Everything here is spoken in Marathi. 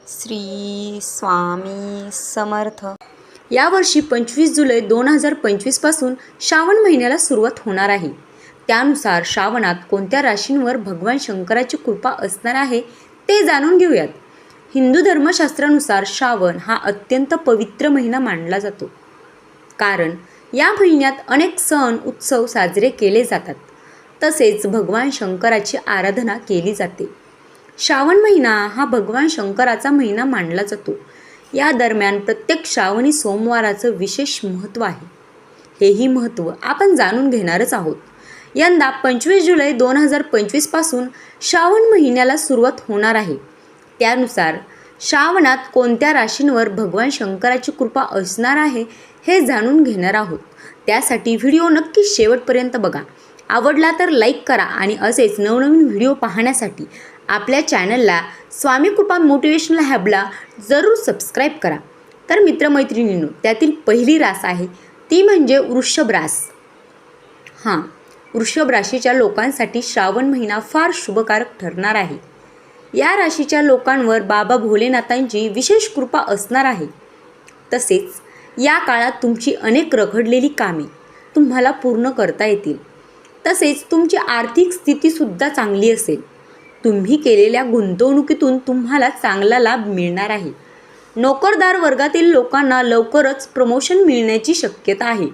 श्री स्वामी समर्थ. यावर्षी 25 जुलै 2025 पासून श्रावण महिन्याला सुरुवात होणार आहे. त्यानुसार श्रावणात कोणत्या राशींवर भगवान शंकराची कृपा असणार आहे ते जाणून घेऊयात. हिंदू धर्मशास्त्रानुसार श्रावण हा अत्यंत पवित्र महिना मानला जातो, कारण या महिन्यात अनेक सण उत्सव साजरे केले जातात. तसेच भगवान शंकराची आराधना केली जाते. श्रावण महिना हा भगवान शंकराचा महिना मानला जातो. या दरम्यान प्रत्येक श्रावणी सोमवाराचं विशेष महत्त्व आहे. हेही महत्त्व आपण जाणून घेणारच आहोत. यंदा 25 जुलै 2025 पासून श्रावण महिन्याला सुरुवात होणार आहे. त्यानुसार श्रावणात कोणत्या राशींवर भगवान शंकराची कृपा असणार आहे हे जाणून घेणार आहोत. त्यासाठी व्हिडिओ नक्की शेवटपर्यंत बघा. आवडला तर लाईक करा आणि असेच नवनवीन व्हिडिओ पाहण्यासाठी आपल्या चॅनलला स्वामी कृपा मोटिवेशनल हबला जरूर सबस्क्राईब करा. तर मित्रमैत्रिणींनो, त्यातील पहिली रास आहे ती म्हणजे वृषभ रास. वृषभ राशीच्या लोकांसाठी श्रावण महिना फार शुभकारक ठरणार आहे. या राशीच्या लोकांवर बाबा भोलेनाथांची विशेष कृपा असणार आहे. तसेच या काळात तुमची अनेक रखडलेली कामे तुम्हाला पूर्ण करता येतील. तसेच तुमची आर्थिक स्थितीसुद्धा चांगली असेल. तुम्ही केलेल्या गुंतवणुकीतून तुम्हाला चांगला लाभ मिळणार आहे. नोकरदार वर्गातील लोकांना लवकरच प्रमोशन मिळण्याची शक्यता आहे.